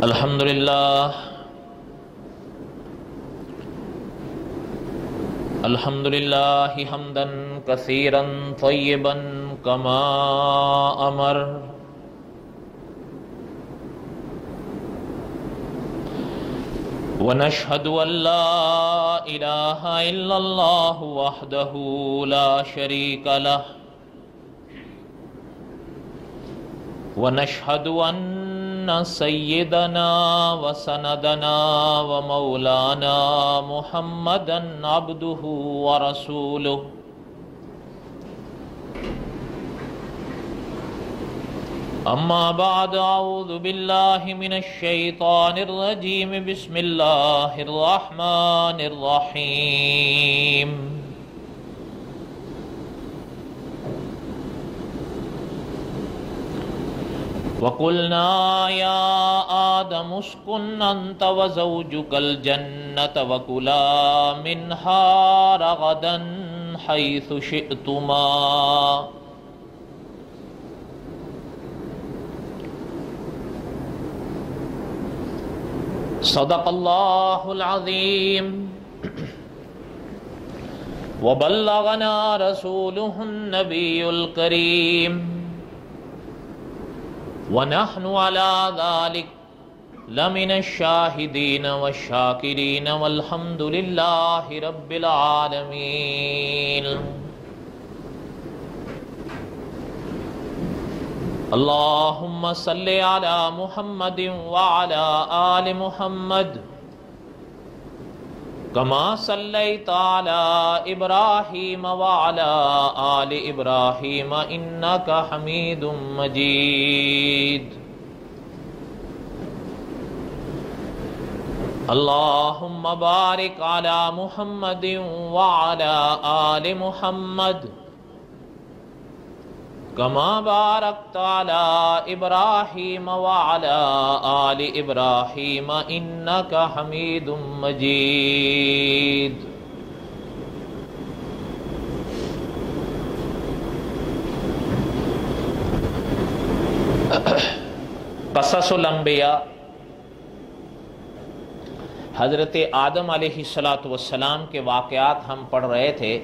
الحمدللہ حمدا کثیرا طیبا کما امر ونشهد ان لا الہ الا اللہ وحدہ لا شریک لہ ونشهد ان سیدنا وسندنا ومولانا محمدا عبدہ ورسولہ اما بعد اعوذ باللہ من الشیطان الرجیم بسم اللہ الرحمن الرحیم وَقُلْنَا يَا آدَمُ اسْكُنْ أَنْتَ وَزَوْجُكَ الْجَنَّةَ وَكُلَا مِنْهَا رَغَدًا حَيْثُ شِئْتُمَا صدق اللہ العظیم وبلغنا رسولہ النبی الکریم ونحن على ذلك لمن الشاہدین والشاکرین والحمد للہ رب العالمین اللہم صل علی محمد وعلی آل محمد کما صلیت علی ابراہیم وعلی آل ابراہیم انک حمید مجید اللہم بارک علی محمد وعلی آل محمد کما بارکت علی ابراہیم وعلی آل ابراہیم انک حمید مجید قصص الانبیاء حضرت آدم علیہ السلام کے واقعات ہم پڑھ رہے تھے۔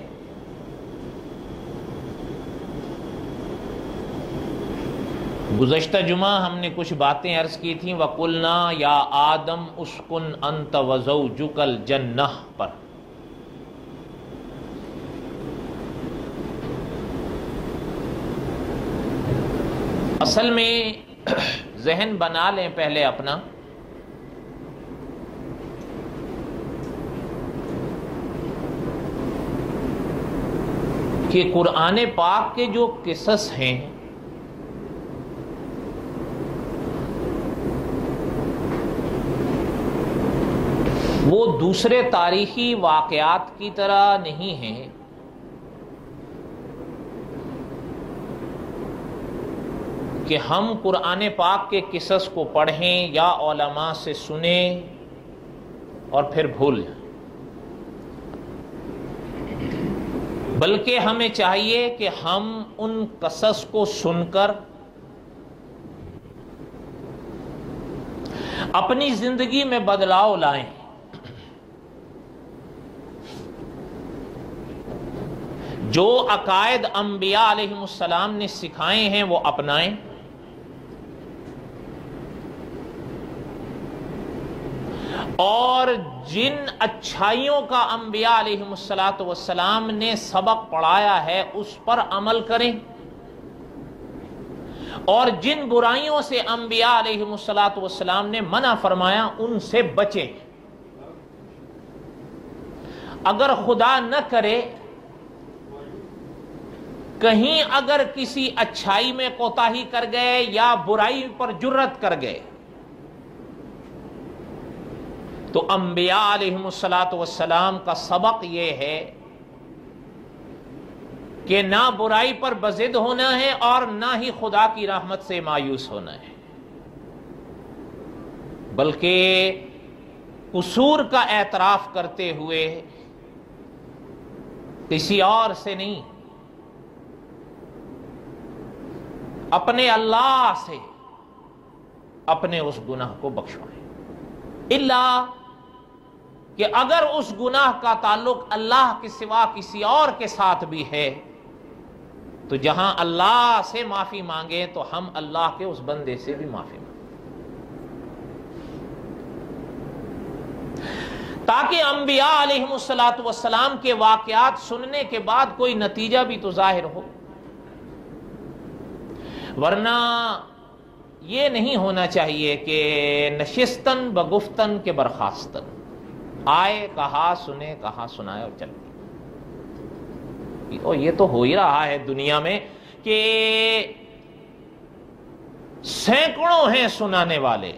گزشتہ جمعہ ہم نے کچھ باتیں عرض کی تھیں وَقُلْنَا يَا آدم اسْكُنْ أَنْتَ وَزَوْجُكَ الْجَنَّةَ پر۔ اصل میں ذہن بنا لیں پہلے اپنا کہ قرآن پاک کے جو قصص ہیں وہ دوسرے تاریخی واقعات کی طرح نہیں ہیں، کہ ہم قرآن پاک کے قصص کو پڑھیں یا علماء سے سنیں اور پھر بھول جائیں، بلکہ ہمیں چاہیے کہ ہم ان قصص کو سن کر اپنی زندگی میں بدلاؤ لائیں۔ جو عقائد انبیاء علیہ السلام نے سکھائے ہیں وہ اپنائیں، اور جن اچھائیوں کا انبیاء علیہ السلام نے سبق پڑھایا ہے اس پر عمل کریں، اور جن برائیوں سے انبیاء علیہ السلام نے منع فرمایا ان سے بچیں۔ اگر خدا نہ کرے کہیں اگر کسی اچھائی میں کوتاہی کر گئے یا برائی پر جرت کر گئے تو انبیاء علیہ السلام کا سبق یہ ہے کہ نہ برائی پر بضد ہونا ہے اور نہ ہی خدا کی رحمت سے مایوس ہونا ہے، بلکہ قصور کا اعتراف کرتے ہوئے کسی اور سے نہیں، اپنے اللہ سے اپنے اس گناہ کو بخشوائیں، الا کہ اگر اس گناہ کا تعلق اللہ کے سوا کسی اور کے ساتھ بھی ہے تو جہاں اللہ سے معافی مانگے تو ہم اللہ کے اس بندے سے بھی معافی مانگیں، تاکہ انبیاء علیہم السلام کے واقعات سننے کے بعد کوئی نتیجہ بھی تو ظاہر ہو، ورنہ یہ نہیں ہونا چاہیے کہ نشستن بگفتن کے برخاستن، آئے کہا سنے کہا سنائے اور چل گئے۔ یہ تو ہو ہی رہا ہے دنیا میں کہ سینکڑوں ہیں سنانے والے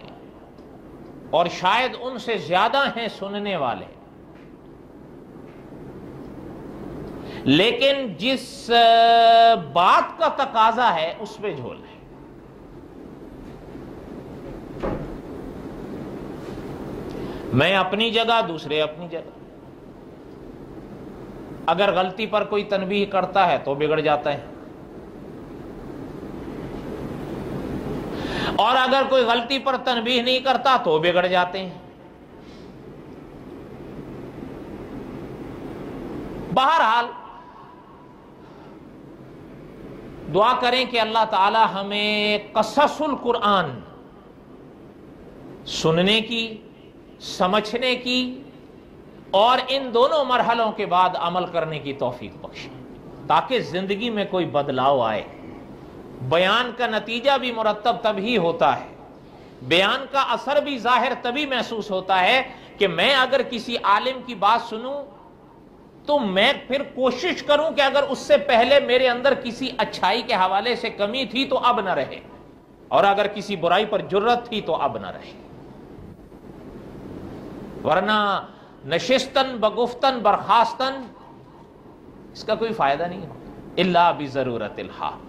اور شاید ان سے زیادہ ہیں سننے والے، لیکن جس بات کا تقاضا ہے اس پہ جھول ہے۔ میں اپنی جگہ، دوسرے اپنی جگہ۔ اگر غلطی پر کوئی تنبیہ کرتا ہے تو بگڑ جاتا ہے، اور اگر کوئی غلطی پر تنبیہ نہیں کرتا تو بگڑ جاتے ہیں۔ بہرحال دعا کریں کہ اللہ تعالی ہمیں قصص القرآن سننے کی، سمجھنے کی اور ان دونوں مرحلوں کے بعد عمل کرنے کی توفیق بخشے، تاکہ زندگی میں کوئی بدلاؤ آئے۔ بیان کا نتیجہ بھی مرتب تب ہی ہوتا ہے، بیان کا اثر بھی ظاہر تبھی محسوس ہوتا ہے کہ میں اگر کسی عالم کی بات سنوں تو میں پھر کوشش کروں کہ اگر اس سے پہلے میرے اندر کسی اچھائی کے حوالے سے کمی تھی تو اب نہ رہے، اور اگر کسی برائی پر جرت تھی تو اب نہ رہے، ورنہ نشستن بگفتن برخاستن اس کا کوئی فائدہ نہیں ہوتا الا بضرورت الحال۔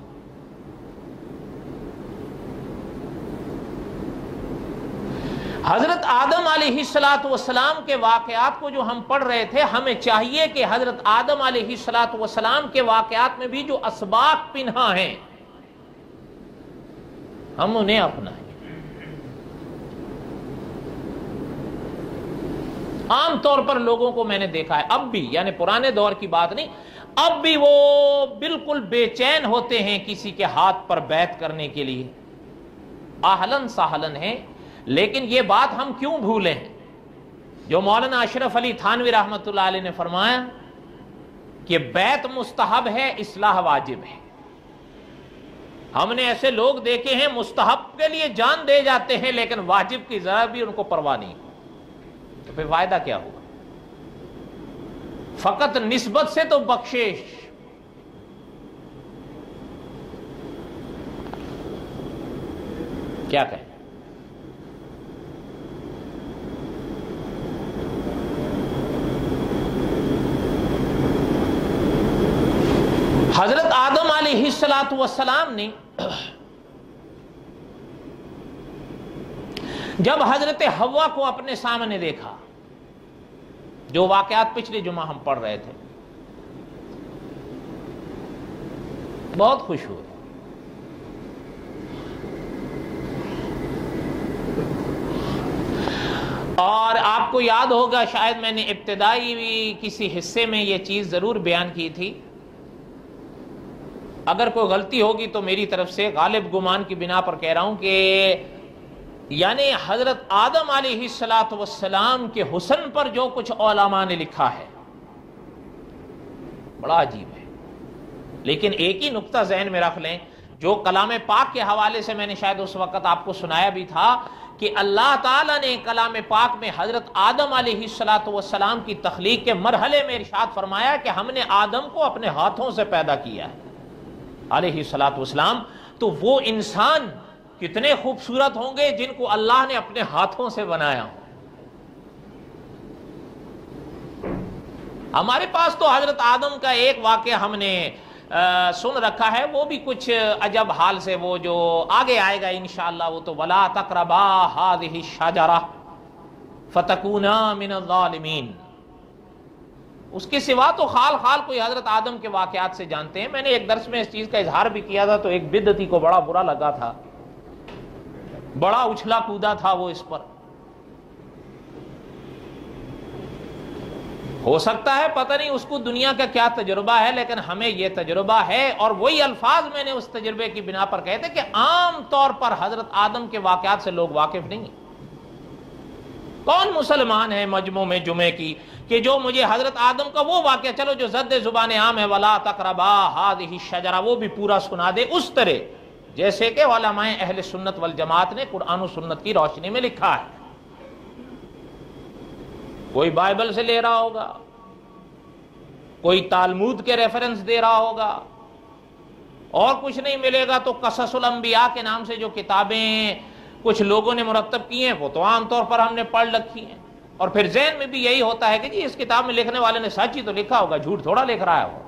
حضرت آدم علیہ السلام کے واقعات کو جو ہم پڑھ رہے تھے، ہمیں چاہیے کہ حضرت آدم علیہ السلام کے واقعات میں بھی جو اسباق پنہاں ہیں ہم انہیں اپنائیں۔ عام طور پر لوگوں کو میں نے دیکھا ہے اب بھی، یعنی پرانے دور کی بات نہیں، اب بھی وہ بالکل بے چین ہوتے ہیں کسی کے ہاتھ پر بیعت کرنے کے لیے، اہلن سہلن ہیں، لیکن یہ بات ہم کیوں بھولیں جو مولانا اشرف علی تھانوی رحمۃ اللہ علیہ نے فرمایا کہ بیعت مستحب ہے، اصلاح واجب ہے۔ ہم نے ایسے لوگ دیکھے ہیں مستحب کے لیے جان دے جاتے ہیں لیکن واجب کی ذرا بھی ان کو پرواہ نہیں، تو پھر فائدہ کیا ہوگا؟ فقط نسبت سے تو بخشش، کیا کہیں؟ حضرت آدم علیہ السلام نے جب حضرت حوا کو اپنے سامنے دیکھا، جو واقعات پچھلے جمعہ ہم پڑھ رہے تھے، بہت خوش ہوئے۔ اور آپ کو یاد ہوگا، شاید میں نے ابتدائی کسی حصے میں یہ چیز ضرور بیان کی تھی، اگر کوئی غلطی ہوگی تو میری طرف سے، غالب گمان کی بنا پر کہہ رہا ہوں کہ یعنی حضرت آدم علیہ السلام کے حسن پر جو کچھ علماء نے لکھا ہے بڑا عجیب ہے، لیکن ایک ہی نقطہ ذہن میں رکھ لیں، جو کلام پاک کے حوالے سے میں نے شاید اس وقت آپ کو سنایا بھی تھا کہ اللہ تعالیٰ نے کلام پاک میں حضرت آدم علیہ السلام کی تخلیق کے مرحلے میں ارشاد فرمایا کہ ہم نے آدم کو اپنے ہاتھوں سے پیدا کیا ہے علیہ السلام، تو وہ انسان کتنے خوبصورت ہوں گے جن کو اللہ نے اپنے ہاتھوں سے بنایا ہو۔ ہمارے پاس تو حضرت آدم کا ایک واقعہ ہم نے سن رکھا ہے، وہ بھی کچھ عجب حال سے، وہ جو آگے آئے گا انشاءاللہ، وہ تو وَلَا تَقْرَبَا هَذِهِ الشَّجَرَةَ فَتَكُونَا مِنَ الظَّالِمِينَ۔ اس کے سوا تو خال کوئی حضرت آدم کے واقعات سے جانتے ہیں۔ میں نے ایک درس میں اس چیز کا اظہار بھی کیا تھا، تو ایک بدعتی کو بڑا برا لگا تھا، بڑا اچھلا کودا تھا وہ اس پر. ہو سکتا ہے پتہ نہیں اس کو دنیا کا کیا تجربہ ہے، لیکن ہمیں یہ تجربہ ہے، اور وہی الفاظ میں نے اس تجربے کی بنا پر کہے تھے کہ عام طور پر حضرت آدم کے واقعات سے لوگ واقف نہیں ہیں. کون مسلمان ہے مجمع میں جمعے کی کہ جو مجھے حضرت آدم کا وہ واقعہ، چلو جو زد زبان عام ہے وَلَا تَقْرَبَا هَٰذِهِ الشَّجَرَةَ، وہ بھی پورا سنا دے اس طرح جیسے کہ علماء اہل سنت والجماعت نے قرآن و سنت کی روشنی میں لکھا ہے. کوئی بائبل سے لے رہا ہوگا، کوئی تالمود کے ریفرنس دے رہا ہوگا، اور کچھ نہیں ملے گا تو قصص الانبیاء کے نام سے جو کتابیں کچھ لوگوں نے مرتب کی ہیں وہ تو عام طور پر ہم نے پڑھ رکھی ہیں، اور پھر ذہن میں بھی یہی ہوتا ہے کہ جی اس کتاب میں لکھنے والے نے سچ ہی تو لکھا ہوگا، جھوٹ تھوڑا لکھ رہا ہے وہ.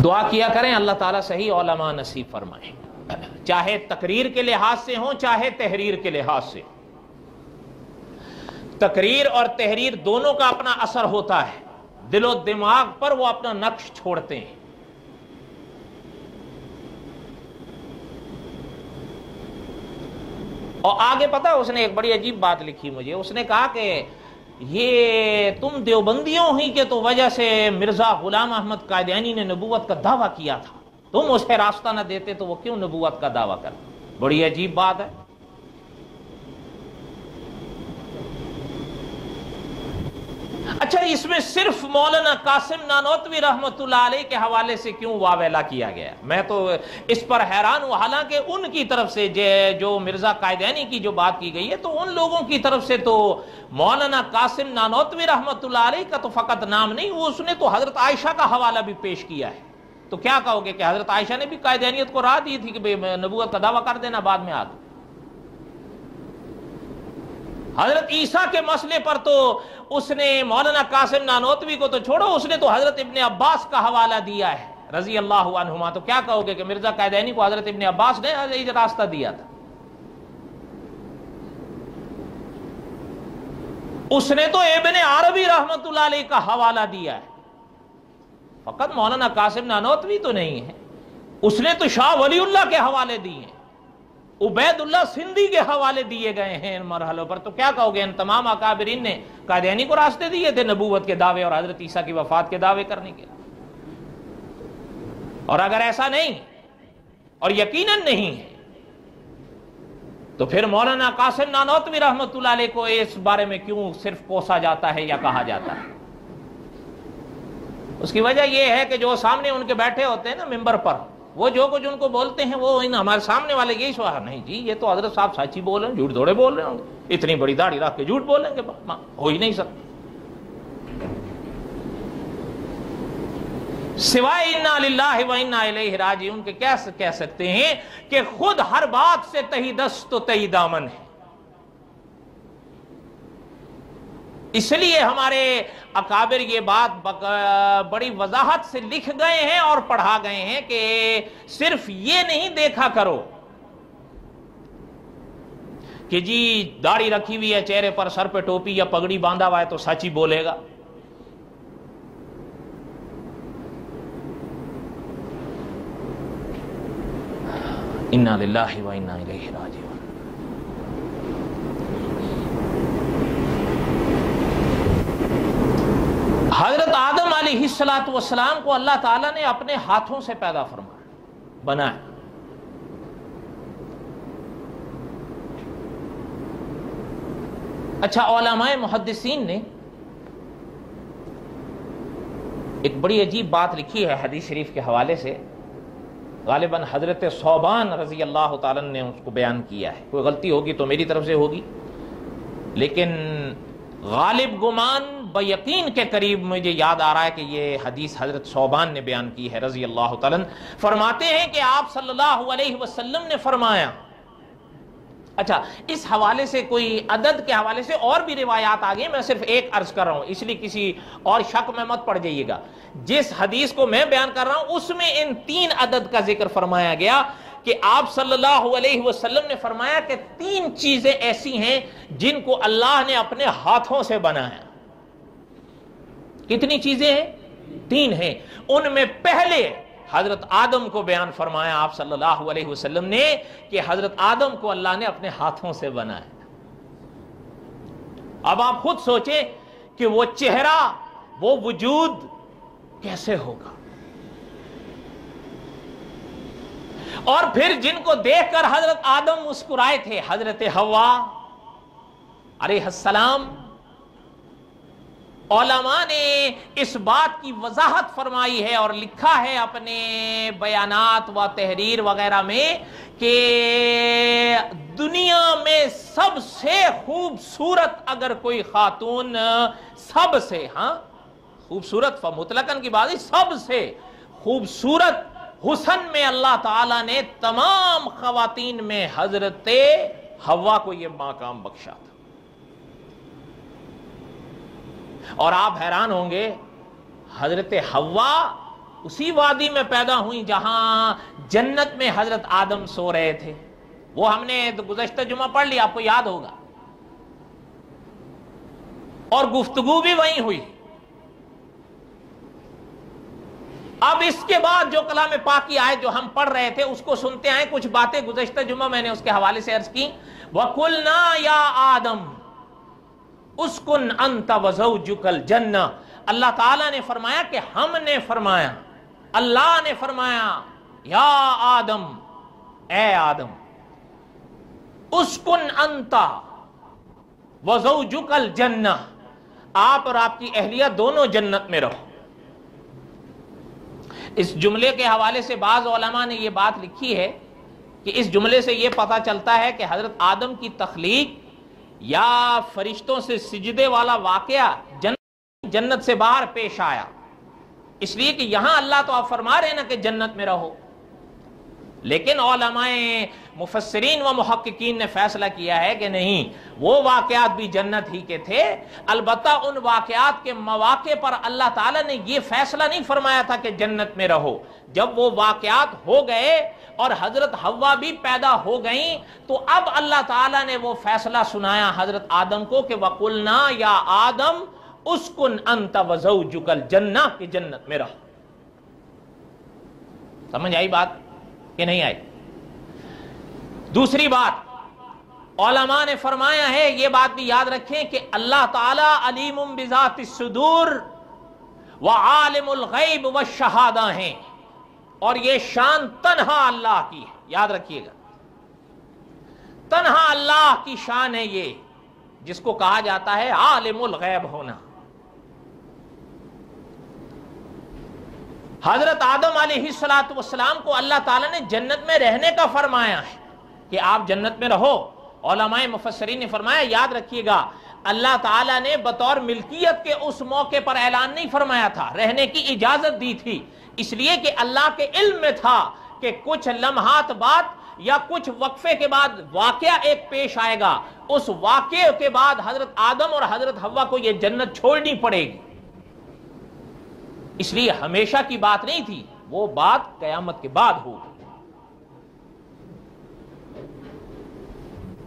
دعا کیا کریں اللہ تعالیٰ صحیح علماء نصیب فرمائیں، چاہے تقریر کے لحاظ سے ہوں چاہے تحریر کے لحاظ سے. تقریر اور تحریر دونوں کا اپنا اثر ہوتا ہے، دل و دماغ پر وہ اپنا نقش چھوڑتے ہیں. اور آگے پتہ اس نے ایک بڑی عجیب بات لکھی مجھے، اس نے کہا کہ یہ تم دیوبندیوں ہی کے تو وجہ سے مرزا غلام احمد قادیانی نے نبوت کا دعویٰ کیا تھا، تم اسے راستہ نہ دیتے تو وہ کیوں نبوت کا دعویٰ کرتے. بڑی عجیب بات ہے. اچھا اس میں صرف مولانا قاسم نانوتوی رحمۃ اللہ علیہ کے حوالے سے کیوں واویلا کیا گیا؟ میں تو اس پر حیران ہوں، حالانکہ ان کی طرف سے جو مرزا قادیانی کی جو بات کی گئی ہے تو ان لوگوں کی طرف سے تو مولانا قاسم نانوتوی رحمۃ اللہ علیہ کا تو فقط نام نہیں، وہ اس نے تو حضرت عائشہ کا حوالہ بھی پیش کیا ہے. تو کیا کہو گے کہ حضرت عائشہ نے بھی قادیانیت کو راہ دی تھی کہ نبوت کا دعویٰ کر دینا بعد میں آگے؟ حضرت عیسیٰ کے مسئلے پر تو اس نے مولانا قاسم نانوتوی کو تو چھوڑو، اس نے تو حضرت ابن عباس کا حوالہ دیا ہے رضی اللہ عنہما. تو کیا کہو گے کہ مرزا قادیانی کو حضرت ابن عباس نے راستہ دیا تھا؟ اس نے تو ابن عربی رحمت اللہ علیہ کا حوالہ دیا ہے، فقط مولانا قاسم نانوتوی تو نہیں ہے. اس نے تو شاہ ولی اللہ کے حوالے دیے ہیں، عبید اللہ سندھی کے حوالے دیے گئے ہیں ان مرحلوں پر. تو کیا کہو گے ان تمام اکابرین نے قادیانی کو راستے دیے تھے نبوت کے دعوے اور حضرت عیسیٰ کی وفات کے دعوے کرنے کے؟ اور اگر ایسا نہیں اور یقیناً نہیں ہے تو پھر مولانا قاسم نانوتوی رحمۃ اللہ علیہ کو اس بارے میں کیوں صرف کوسا جاتا ہے یا کہا جاتا ہے؟ اس کی وجہ یہ ہے کہ جو سامنے ان کے بیٹھے ہوتے ہیں نا ممبر پر، وہ جو کچھ ان کو بولتے ہیں وہ ہمارے سامنے والے یہی سوال، نہیں جی یہ تو حضرت صاحب سچ ہی بول رہے ہیں، جھوٹ تھوڑے بول رہے ہوں گے، اتنی بڑی داڑھی رکھ کے جھوٹ بولیں گے؟ ہو ہی نہیں سکتا. سوائے انا للہ و انا الیہ راجعون کے کیا کہہ سکتے ہیں کہ خود ہر بات سے تہی دست و تہی دامن ہے. اس لیے ہمارے اکابر یہ بات بڑی وضاحت سے لکھ گئے ہیں اور پڑھا گئے ہیں کہ صرف یہ نہیں دیکھا کرو کہ جی داڑھی رکھی ہوئی ہے چہرے پر، سر پہ ٹوپی یا پگڑی باندھا ہوا ہے تو سچ ہی بولے گا. انا للہ و انا الیہ راجعون. حضرت آدم علیہ السلام کو اللہ تعالیٰ نے اپنے ہاتھوں سے پیدا فرمایا، بنایا. اچھا علماء محدثین نے ایک بڑی عجیب بات لکھی ہے حدیث شریف کے حوالے سے، غالباً حضرت ثوبان رضی اللہ تعالیٰ نے اس کو بیان کیا ہے. کوئی غلطی ہوگی تو میری طرف سے ہوگی، لیکن غالب گمان بیقین کے قریب مجھے یاد آ رہا ہے کہ یہ حدیث حضرت ثوبان نے بیان کی ہے رضی اللہ تعالیٰ. فرماتے ہیں کہ آپ صلی اللہ علیہ وسلم نے فرمایا. اچھا اس حوالے سے کوئی عدد کے حوالے سے اور بھی روایات آ گئی، میں صرف ایک عرض کر رہا ہوں اس لیے کسی اور شک میں مت پڑ جائیے گا. جس حدیث کو میں بیان کر رہا ہوں اس میں ان 3 عدد کا ذکر فرمایا گیا کہ آپ صلی اللہ علیہ وسلم نے فرمایا کہ 3 چیزیں ایسی ہیں جن کو اللہ نے اپنے ہاتھوں سے بنایا. کتنی چیزیں ہیں؟ تین ہیں. ان میں پہلے حضرت آدم کو بیان فرمایا آپ صلی اللہ علیہ وسلم نے کہ حضرت آدم کو اللہ نے اپنے ہاتھوں سے بنایا. اب آپ خود سوچیں کہ وہ چہرہ، وہ وجود کیسے ہوگا. اور پھر جن کو دیکھ کر حضرت آدم مسکرائے تھے، حضرت حوا علیہ السلام. علماء نے اس بات کی وضاحت فرمائی ہے اور لکھا ہے اپنے بیانات و تحریر وغیرہ میں کہ دنیا میں سب سے خوبصورت اگر کوئی خاتون، سب سے، ہاں خوبصورت مطلقاً کی بات ہے، سب سے خوبصورت حسن میں اللہ تعالیٰ نے تمام خواتین میں حضرت حوا کو یہ مقام بخشا تھا. اور آپ حیران ہوں گے، حضرت حوا اسی وادی میں پیدا ہوئی جہاں جنت میں حضرت آدم سو رہے تھے. وہ ہم نے گزشتہ جمعہ پڑھ لیا، آپ کو یاد ہوگا، اور گفتگو بھی وہیں ہوئی. اب اس کے بعد جو کلام پاک کی آیت جو ہم پڑھ رہے تھے اس کو سنتے آئیں. کچھ باتیں گزشتہ جمعہ میں نے اس کے حوالے سے عرض کی. وَقُلْنَا يَا آدَمْ اسکن انت وزوجک الجنہ. اللہ تعالیٰ نے فرمایا کہ ہم نے فرمایا، اللہ نے فرمایا، یا آدم، اے آدم، اسکن انت وزوجک الجنہ، آپ اور آپ کی اہلیہ دونوں جنت میں رہو. اس جملے کے حوالے سے بعض علماء نے یہ بات لکھی ہے کہ اس جملے سے یہ پتہ چلتا ہے کہ حضرت آدم کی تخلیق یا فرشتوں سے سجدے والا واقعہ جنت سے باہر پیش آیا. اس لیے کہ یہاں اللہ تو آپ فرما رہے ہیں نا کہ جنت میں رہو، لیکن علماء مفسرین و محققین نے فیصلہ کیا ہے کہ نہیں، وہ واقعات بھی جنت ہی کے تھے. البتہ ان واقعات کے مواقع پر اللہ تعالیٰ نے یہ فیصلہ نہیں فرمایا تھا کہ جنت میں رہو. جب وہ واقعات ہو گئے اور حضرت حوا بھی پیدا ہو گئیں تو اب اللہ تعالیٰ نے وہ فیصلہ سنایا حضرت آدم کو کہ وَقُلْنَا يَا آدَمْ اسکن انت وزوجک الجنہ، کہ جنت میں رہو. سمجھ آئی بات کہ نہیں آئی؟ دوسری بات علماء نے فرمایا ہے، یہ بات بھی یاد رکھیں کہ اللہ تعالیٰ علیم بذات الصدور وعالم الغیب والشہادہ ہیں، اور یہ شان تنہا اللہ کی ہے. یاد رکھیے گا، تنہا اللہ کی شان ہے یہ، جس کو کہا جاتا ہے عالم الغیب ہونا. حضرت آدم علیہ السلام کو اللہ تعالیٰ نے جنت میں رہنے کا فرمایا ہے کہ آپ جنت میں رہو. علماء مفسرین نے فرمایا، یاد رکھیے گا، اللہ تعالیٰ نے بطور ملکیت کے اس موقع پر اعلان نہیں فرمایا تھا، رہنے کی اجازت دی تھی، اس لیے کہ اللہ کے علم میں تھا کہ کچھ لمحات بعد یا کچھ وقفے کے بعد واقعہ ایک پیش آئے گا. اس واقعے کے بعد حضرت آدم اور حضرت حوا کو یہ جنت چھوڑنی پڑے گی. اس لیے ہمیشہ کی بات نہیں تھی، وہ بات قیامت کے بعد ہوگی.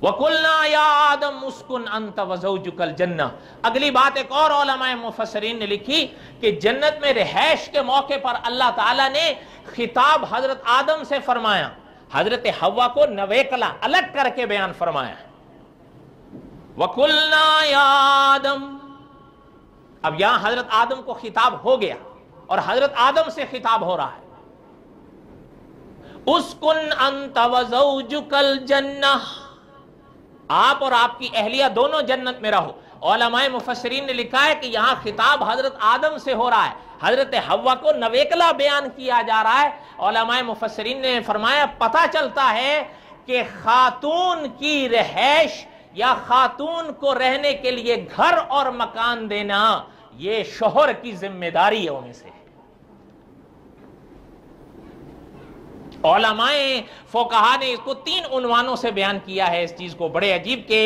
وَقُلْنَا يَا آدَمْ اسْكُنْ أَنْتَ وَزَوْجُكَ الْجَنَّةَ. اگلی بات ایک اور علماء مفسرین نے لکھی کہ جنت میں رہائش کے موقع پر اللہ تعالیٰ نے خطاب حضرت آدم سے فرمایا، حضرت حوا کو نویکلا الگ کر کے بیان فرمایا. وَقُلْنَا يَا آدَمْ. اب یہاں حضرت آدم کو خطاب ہو گیا اور حضرت آدم سے خطاب ہو رہا ہے. اسکن انت وزوجک الجنہ، آپ اور آپ کی اہلیہ دونوں جنت میں رہو. علماء مفسرین نے لکھا ہے کہ یہاں خطاب حضرت آدم سے ہو رہا ہے، حضرت حوا کو نویکلا بیان کیا جا رہا ہے. علماء مفسرین نے فرمایا پتہ چلتا ہے کہ خاتون کی رہائش یا خاتون کو رہنے کے لیے گھر اور مکان دینا یہ شوہر کی ذمہ داریوں میں سے. علماء فقہا نے اس کو 3 عنوانوں سے بیان کیا ہے اس چیز کو، بڑے عجیب، کہ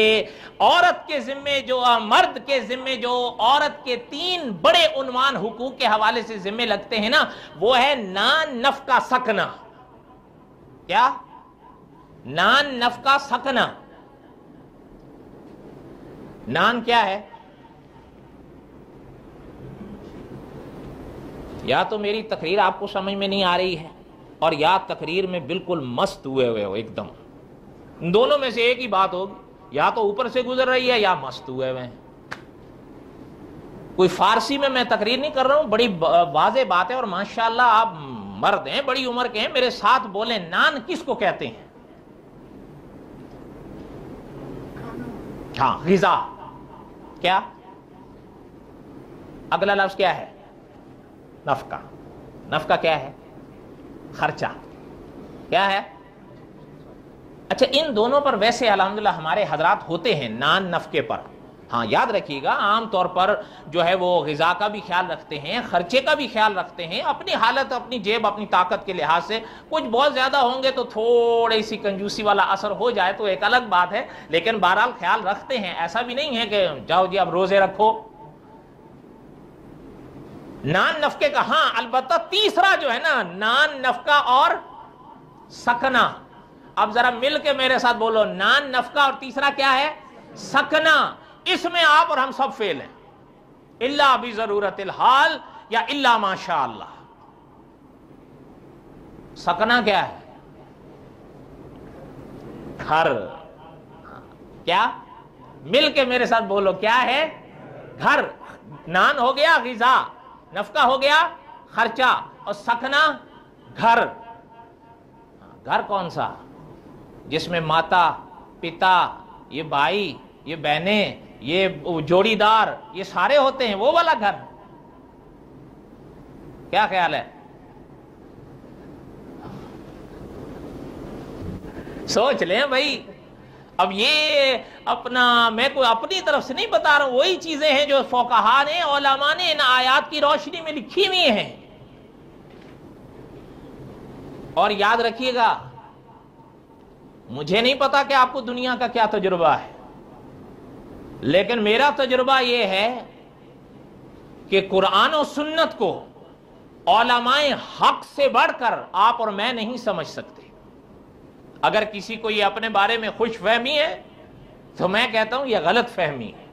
عورت کے ذمے جو مرد کے ذمے جو عورت کے 3 بڑے عنوان حقوق کے حوالے سے ذمے لگتے ہیں نا، وہ ہے نان، نفقہ، سکنا. کیا؟ نان، نفقہ، سکنا. نان کیا ہے؟ یا تو میری تقریر آپ کو سمجھ میں نہیں آ رہی ہے، اور یا تقریر میں بالکل مست ہوئے ہو ایک دم. دونوں میں سے ایک ہی بات ہوگی، یا تو اوپر سے گزر رہی ہے یا مست ہوئے ہوئے ہیں. کوئی فارسی میں تقریر نہیں کر رہا ہوں، بڑی واضح بات ہے. اور ماشاءاللہ آپ مرد ہیں، بڑی عمر کے ہیں، میرے ساتھ بولیں نان کس کو کہتے ہیں؟ ہاں، غذا. کیا اگلا لفظ کیا ہے؟ نفقہ. نفقہ کیا ہے؟ خرچہ. کیا ہے؟ اچھا، ان دونوں پر ویسے الحمدللہ ہمارے حضرات ہوتے ہیں نان نفقے پر. ہاں یاد رکھیے گا، عام طور پر جو ہے وہ غذا کا بھی خیال رکھتے ہیں، خرچے کا بھی خیال رکھتے ہیں، اپنی حالت، اپنی جیب، اپنی طاقت کے لحاظ سے. کچھ بہت زیادہ ہوں گے تو تھوڑی سی کنجوسی والا اثر ہو جائے تو ایک الگ بات ہے، لیکن بہرحال خیال رکھتے ہیں. ایسا بھی نہیں ہے کہ جاؤ جی اب روزے رکھو. نان نفقے کا ہاں البتہ تیسرا جو ہے نا، نان نفقہ اور سکنا. اب ذرا مل کے میرے ساتھ بولو، نان نفقہ اور تیسرا کیا ہے؟ سکنا. اس میں آپ اور ہم سب فیل ہیں، الا بضرورت الحال یا الا ماشاء اللہ. سکنا کیا ہے؟ گھر. کیا؟ مل کے میرے ساتھ بولو، کیا ہے؟ گھر. نان ہو گیا غذا، نفقہ ہو گیا خرچہ، اور سکنا گھر. گھر کون سا؟ جس میں ماتا، پتا، یہ بھائی، یہ بہنیں، یہ جوڑی دار، یہ سارے ہوتے ہیں، وہ والا گھر. کیا خیال ہے؟ سوچ لیں بھائی. اب یہ اپنا، میں کوئی اپنی طرف سے نہیں بتا رہا ہوں، وہی چیزیں ہیں جو فقہا نے، علماء نے ان آیات کی روشنی میں لکھی ہوئی ہیں. اور یاد رکھیے گا، مجھے نہیں پتا کہ آپ کو دنیا کا کیا تجربہ ہے، لیکن میرا تجربہ یہ ہے کہ قرآن و سنت کو علماء حق سے بڑھ کر آپ اور میں نہیں سمجھ سکتے. اگر کسی کو یہ اپنے بارے میں خوش فہمی ہے تو میں کہتا ہوں یہ غلط فہمی ہے.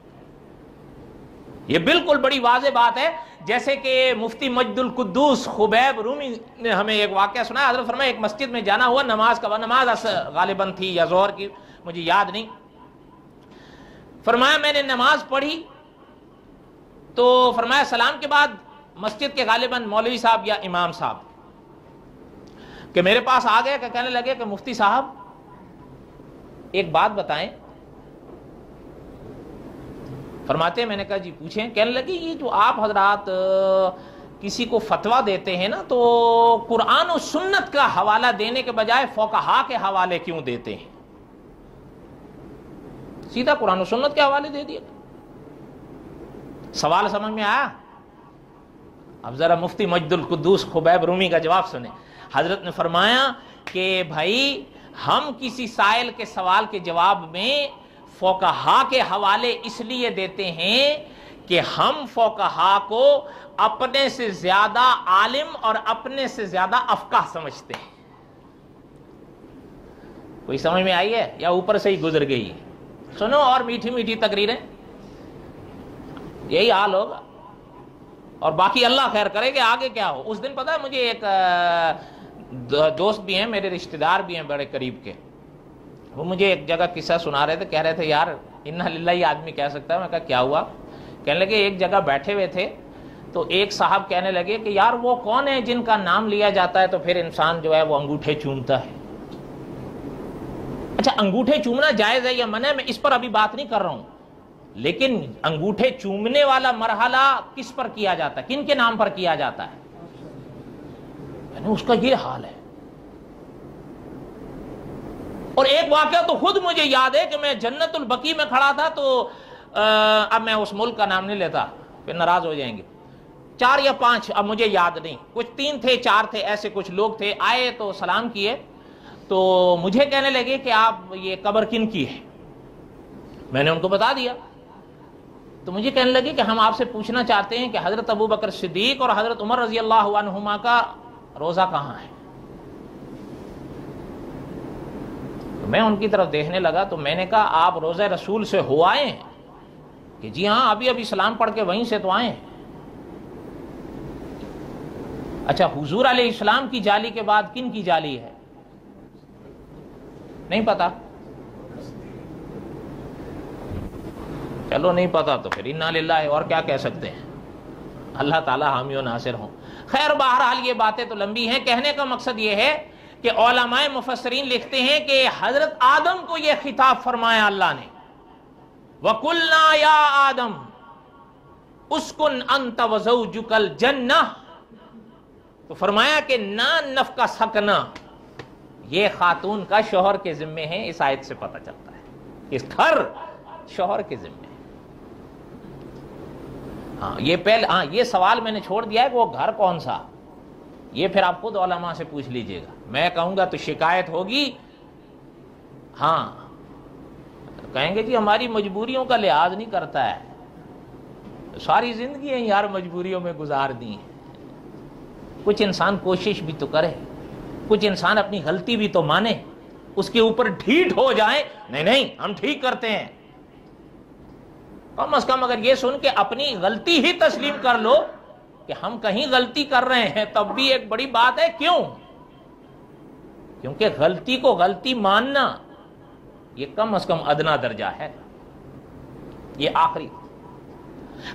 یہ بالکل بڑی واضح بات ہے. جیسے کہ مفتی مجد القدوس خبیب رومی نے ہمیں ایک واقعہ سنا. حضرت فرمایا ایک مسجد میں جانا ہوا، نماز کا نماز غالباً تھی یا ظہر کی، مجھے یاد نہیں. فرمایا میں نے نماز پڑھی تو فرمایا سلام کے بعد مسجد کے غالباً مولوی صاحب یا امام صاحب کہ میرے پاس آ گئے کہ کہنے لگے کہ مفتی صاحب ایک بات بتائیں. فرماتے ہیں میں نے کہا جی پوچھیں. کہنے لگے یہ جو آپ حضرات کسی کو فتویٰ دیتے ہیں نا تو قرآن و سنت کا حوالہ دینے کے بجائے فقہا کے حوالے کیوں دیتے ہیں؟ سیدھا قرآن و سنت کے حوالے دے دیا. سوال سمجھ میں آیا؟ اب ذرا مفتی مجد القدوس خبیب رومی کا جواب سنیں. حضرت نے فرمایا کہ بھائی ہم کسی سائل کے سوال کے جواب میں فقہا کے حوالے اس لیے دیتے ہیں کہ ہم فقہا کو اپنے سے زیادہ عالم اور اپنے سے زیادہ افقہ سمجھتے ہیں. کوئی سمجھ میں آئی ہے یا اوپر سے ہی گزر گئی ہے؟ سنو اور میٹھی میٹھی تقریریں، یہی حال ہوگا. اور باقی اللہ خیر کرے کہ آگے کیا ہو. اس دن پتہ ہے مجھے ایک دوست بھی ہیں، میرے رشتہ دار بھی ہیں بڑے قریب کے، وہ مجھے ایک جگہ قصہ سنا رہے تھے. کہہ رہے تھے یار انا للہ آدمی کہہ سکتا ہے. میں کہا کیا ہوا؟ کہنے لگے ایک جگہ بیٹھے ہوئے تھے تو ایک صاحب کہنے لگے کہ یار وہ کون ہے جن کا نام لیا جاتا ہے تو پھر انسان جو ہے وہ انگوٹھے چومتا ہے. اچھا انگوٹھے چومنا جائز ہے یا منع ہے، میں اس پر ابھی بات نہیں کر رہا ہوں، لیکن انگوٹھے چومنے والا مرحلہ کس پر کیا جاتا ہے، کن کے نام پر کیا جاتا ہے؟ یعنی اس کا یہ حال ہے. اور ایک واقعہ تو خود مجھے یاد ہے کہ میں جنت البقیع میں کھڑا تھا تو اب میں اس ملک کا نام نہیں لیتا پھر ناراض ہو جائیں گے. 4 یا 5 اب مجھے یاد نہیں، کچھ 3 تھے 4 تھے ایسے کچھ لوگ تھے. آئے تو سلام کیے تو مجھے کہنے لگے کہ آپ یہ قبر کن کی ہے؟ میں نے ان کو بتا دیا. تو مجھے کہنے لگے کہ ہم آپ سے پوچھنا چاہتے ہیں کہ حضرت ابو بکر صدیق اور حضرت عمر رضی اللہ عنہما کا روزہ کہاں ہے؟ میں ان کی طرف دیکھنے لگا تو میں نے کہا آپ روزہ رسول سے ہو آئے ہیں؟ کہ جی ہاں ابھی ابھی سلام پڑھ کے وہیں سے تو آئے ہیں. اچھا حضور علیہ السلام کی جالی کے بعد کن کی جالی ہے؟ نہیں پتا؟ چلو نہیں پتا تو پھر انا للہ، اور کیا کہہ سکتے ہیں، اللہ تعالی حامی و ناصر ہوں۔ خیر بہرحال یہ باتیں تو لمبی ہیں، کہنے کا مقصد یہ ہے کہ علماء مفسرین لکھتے ہیں کہ حضرت آدم کو یہ خطاب فرمایا اللہ نے، وَقُلْنَا يَا آدم اسکن انت وزوجک الجنہ، تو فرمایا کہ نف کا سکنا یہ خاتون کا شوہر کے ذمے ہے۔ اس آیت سے پتہ چلتا ہے اس گھر شوہر کے ذمے ہے۔ یہ سوال میں نے چھوڑ دیا ہے کہ وہ گھر کون سا، یہ پھر آپ خود علماء سے پوچھ لیجئے گا، میں کہوں گا تو شکایت ہوگی، ہاں کہیں گے جی ہماری مجبوریوں کا لحاظ نہیں کرتا ہے، ساری زندگی ہیں یار مجبوریوں میں گزار دی ہیں۔ کچھ انسان کوشش بھی تو کرے، کچھ انسان اپنی غلطی بھی تو مانے، اس کے اوپر ڈھیٹ ہو جائے نہیں ہم ٹھیک کرتے ہیں، کم از کم اگر یہ سن کے اپنی غلطی ہی تسلیم کر لو کہ ہم کہیں غلطی کر رہے ہیں تب بھی ایک بڑی بات ہے۔ کیوں؟ کیونکہ غلطی کو غلطی ماننا یہ کم از کم ادنا درجہ ہے، یہ آخری۔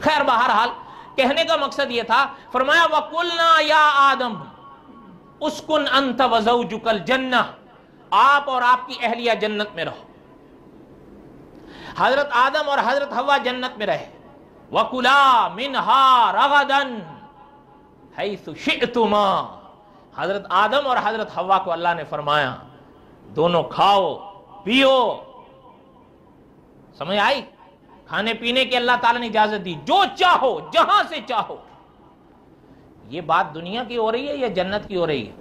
خیر بہرحال کہنے کا مقصد یہ تھا، فرمایا وَقُلْنَا يَا آدم اسکن انت وزوجک الجنہ، آپ اور آپ کی اہلیہ جنت میں رہو۔ حضرت آدم اور حضرت حوا جنت میں رہے، وَكُلَا مِنْهَا رَغَدًا حَيْثُ شِئْتُمَا، حضرت آدم اور حضرت حوا کو اللہ نے فرمایا دونوں کھاؤ پیو، سمجھ آئی؟ کھانے پینے کی اللہ تعالیٰ نے اجازت دی، جو چاہو جہاں سے چاہو۔ یہ بات دنیا کی ہو رہی ہے یا جنت کی ہو رہی ہے؟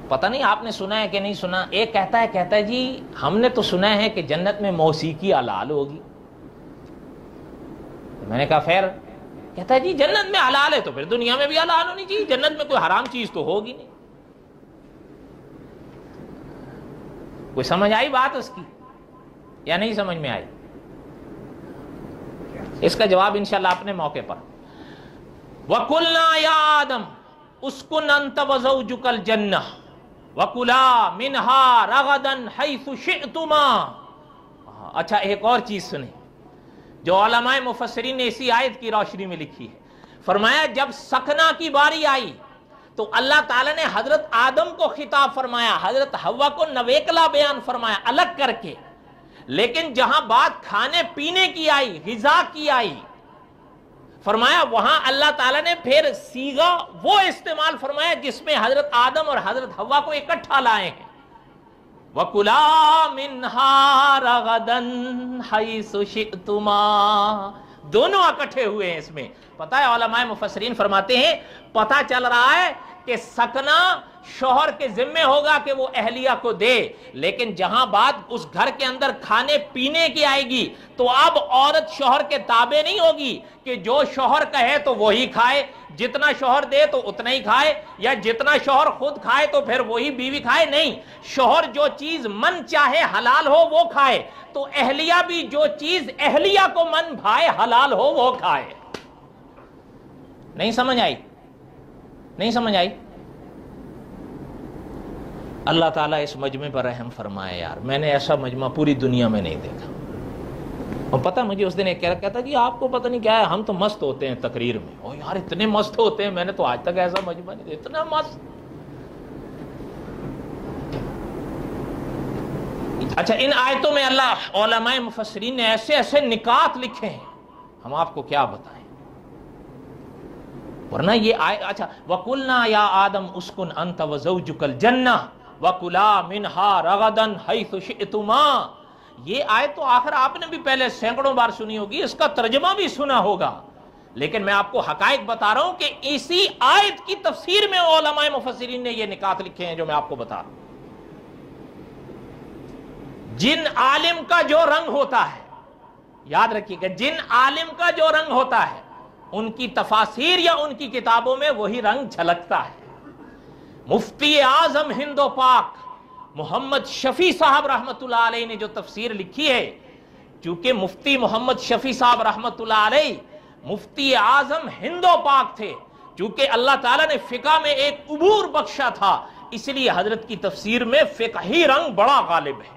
پتہ نہیں آپ نے سنا ہے کہ نہیں سنا۔ ایک کہتا ہے جی ہم نے تو سنا ہے کہ جنت میں موسیقی حلال ہوگی۔ میں نے کہا خیر، کہتا ہے جی جنت میں حلال ہے تو پھر دنیا میں بھی حلال ہونی چاہیے، جنت میں کوئی حرام چیز تو ہوگی نہیں۔ کوئی سمجھ آئی بات اس کی یا نہیں سمجھ میں آئی؟ اس کا جواب انشاءاللہ اپنے موقع پر۔ وَقُلْنَا يَا آدم اسکن انت وزوجک الجنہ وَكُلَا مِنْهَا رَغَدًا حَيْثُ شِئْتُمَا۔ اچھا ایک اور چیز سنیں جو علماء مفسرین نے اسی آیت کی روشنی میں لکھی ہے۔ فرمایا جب سکنا کی باری آئی تو اللہ تعالیٰ نے حضرت آدم کو خطاب فرمایا، حضرت حوا کو نویکلا بیان فرمایا الگ کر کے، لیکن جہاں بات کھانے پینے کی آئی، غذا کی آئی، فرمایا وہاں اللہ تعالیٰ نے پھر صیغہ وہ استعمال فرمایا جس میں حضرت آدم اور حضرت حوا کو اکٹھا لائے ہیں۔ وَكُلَا مِنْهَا رَغَدًا حَيْثُ شِئْتُمَا، دونوں اکٹھے ہوئے ہیں اس میں۔ پتہ ہے علماء مفسرین فرماتے ہیں پتہ چل رہا ہے کہ سکنا شوہر کے ذمہ ہوگا کہ وہ اہلیہ کو دے، لیکن جہاں بات اس گھر کے اندر کھانے پینے کی آئے گی تو اب عورت شوہر کے تابع نہیں ہوگی کہ جو شوہر کہے تو وہی کھائے، جتنا شوہر دے تو اتنا ہی کھائے، یا جتنا شوہر خود کھائے تو پھر وہی بیوی کھائے، نہیں، شوہر جو چیز من چاہے حلال ہو وہ کھائے، تو اہلیہ بھی جو چیز اہلیہ کو من بھائے حلال ہو وہ کھائے۔ نہیں سمجھ آئی؟ نہیں سمجھ آئی؟ اللہ تعالیٰ اس مجمع پر رحم فرمائے یار، میں نے ایسا مجمع پوری دنیا میں نہیں دیکھا۔ اور پتہ مجھے اس دن ایک کہتا جی آپ کو پتہ نہیں کیا ہے، ہم تو مست ہوتے ہیں تقریر میں۔ او یار اتنے مست ہوتے ہیں، میں نے تو آج تک ایسا مجمع نہیں دیکھا، اتنا مست۔ اچھا ان آیتوں میں اللہ علماء مفسرین نے ایسے ایسے نکات لکھے ہیں، ہم آپ کو کیا بتائیں، ورنہ یہ اچھا وَقُلْنَا يَا آدم اسکن انت وزوجک الجنہ وَكُلَا مِنْهَا رَغَدًا حَيْثُ شِئْتُمَا، یہ آیت تو آخر آپ نے بھی پہلے سینکڑوں بار سنی ہوگی، اس کا ترجمہ بھی سنا ہوگا، لیکن میں آپ کو حقائق بتا رہا ہوں کہ اسی آیت کی تفسیر میں علماء مفسرین نے یہ نکات لکھے ہیں جو میں آپ کو بتا رہا ہوں۔ جن عالم کا جو رنگ ہوتا ہے، یاد رکھیے گا، جن عالم کا جو رنگ ہوتا ہے ان کی تفاسیر یا ان کی کتابوں میں وہی رنگ جھلکتا ہے۔ مفتی اعظم ہند و پاک محمد شفیع صاحب رحمت اللہ علیہ نے جو تفسیر لکھی ہے، چونکہ مفتی محمد شفیع صاحب رحمت اللہ علیہ مفتی اعظم ہند و پاک تھے. چونکہ اللہ تعالیٰ نے فقہ میں ایک عبور بخشا تھا، اس لیے حضرت کی تفسیر میں فقہی رنگ بڑا غالب ہے.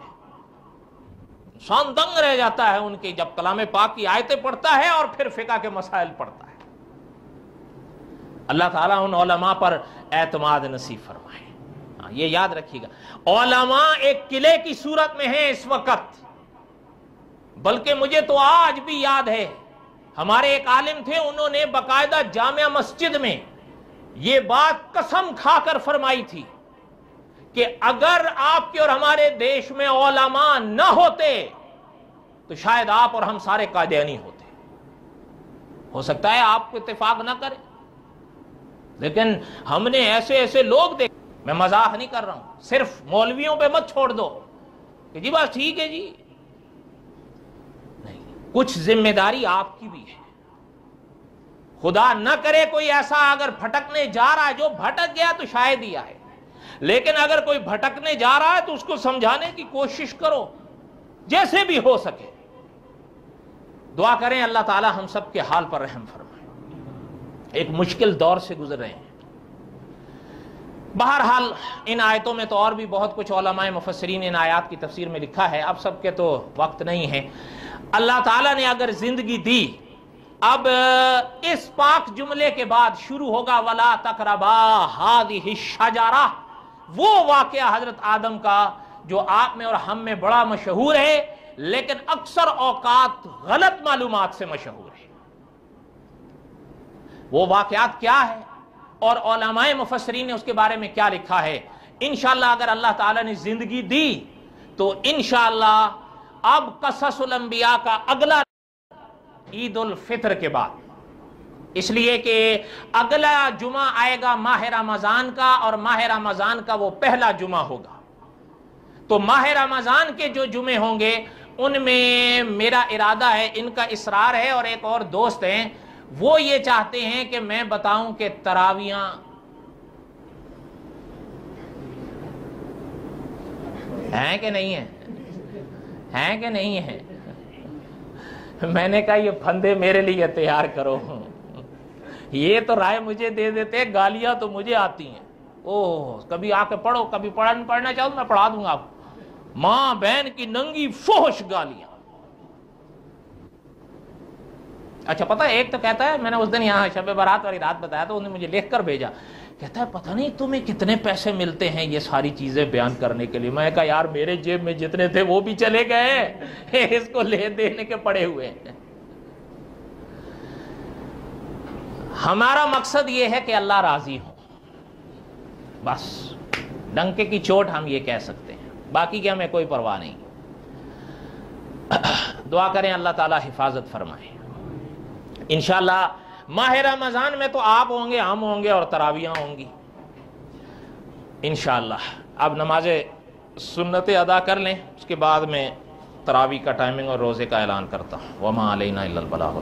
انسان دنگ رہ جاتا ہے ان کے جب کلام پاک کی آیتیں پڑھتا ہے اور پھر فقہ کے مسائل پڑھتا ہے. اللہ تعالیٰ ان علماء پر اعتماد نصیب فرمائے. یہ یاد رکھیے گا، علماء ایک قلعے کی صورت میں ہیں اس وقت. بلکہ مجھے تو آج بھی یاد ہے، ہمارے ایک عالم تھے، انہوں نے باقاعدہ جامع مسجد میں یہ بات قسم کھا کر فرمائی تھی کہ اگر آپ کے اور ہمارے دیش میں علماء نہ ہوتے تو شاید آپ اور ہم سارے قادیانی ہوتے. ہو سکتا ہے آپ کو اتفاق نہ کرے، لیکن ہم نے ایسے ایسے لوگ دیکھے. میں مذاق نہیں کر رہا ہوں، صرف مولویوں پہ مت چھوڑ دو کہ جی بس ٹھیک ہے جی. نہیں، کچھ ذمہ داری آپ کی بھی ہے. خدا نہ کرے کوئی ایسا اگر بھٹکنے جا رہا ہے، جو بھٹک گیا تو شاید ہی آئے، لیکن اگر کوئی بھٹکنے جا رہا ہے تو اس کو سمجھانے کی کوشش کرو جیسے بھی ہو سکے. دعا کریں اللہ تعالی ہم سب کے حال پر رحم فرمائے. ایک مشکل دور سے گزر رہے ہیں. بہرحال ان آیتوں میں تو اور بھی بہت کچھ علماء مفسرین ان آیات کی تفسیر میں لکھا ہے، اب سب کے تو وقت نہیں ہے. اللہ تعالیٰ نے اگر زندگی دی، اب اس پاک جملے کے بعد شروع ہوگا وَلَا تَقْرَبَا هَٰذِهِ الشَّجَرَةَ، وہ واقعہ حضرت آدم کا جو آپ میں اور ہم میں بڑا مشہور ہے، لیکن اکثر اوقات غلط معلومات سے مشہور ہے. وہ واقعات کیا ہے اور علماء مفسرین نے اس کے بارے میں کیا لکھا ہے، انشاءاللہ اگر اللہ تعالیٰ نے زندگی دی تو انشاءاللہ اب قصص الانبیاء کا اگلا عید الفطر کے بعد، اس لیے کہ اگلا جمعہ آئے گا ماہ رمضان کا، اور ماہ رمضان کا وہ پہلا جمعہ ہوگا. تو ماہ رمضان کے جو جمعے ہوں گے ان میں میرا ارادہ ہے، ان کا اصرار ہے، اور ایک اور دوست ہیں وہ یہ چاہتے ہیں کہ میں بتاؤں کہ تراویاں ہیں کہ نہیں ہیں کہ نہیں ہیں. میں نے کہا یہ پھندے میرے لیے تیار کرو، یہ تو رائے مجھے دے دیتے، گالیاں تو مجھے آتی ہیں. اوہ کبھی آ کے پڑھو، کبھی پڑھنا چاہو تو میں پڑھا دوں گا آپ کو. ماں بہن کی ننگی فحش گالیاں. اچھا پتہ ہے ایک تو کہتا ہے، میں نے اس دن یہاں شب برات والی رات بتایا تو انہوں نے مجھے لکھ کر بھیجا، کہتا ہے پتہ نہیں تمہیں کتنے پیسے ملتے ہیں یہ ساری چیزیں بیان کرنے کے لیے. میں کہا یار میرے جیب میں جتنے تھے وہ بھی چلے گئے، اس کو لے دینے کے پڑے ہوئے ہیں. ہمارا مقصد یہ ہے کہ اللہ راضی ہو، بس ڈنکے کی چوٹ ہم یہ کہہ سکتے ہیں، باقی کی ہمیں کوئی پرواہ نہیں. دعا کریں اللہ تعالی حفاظت فرمائے. انشاءاللہ ماہ رمضان میں تو آپ ہوں گے، ہم ہوں گے، اور تراویاں ہوں گی انشاءاللہ. اب نماز سنتیں ادا کر لیں، اس کے بعد میں تراویح کا ٹائمنگ اور روزے کا اعلان کرتا ہوں. وما علینا الا البلاغ.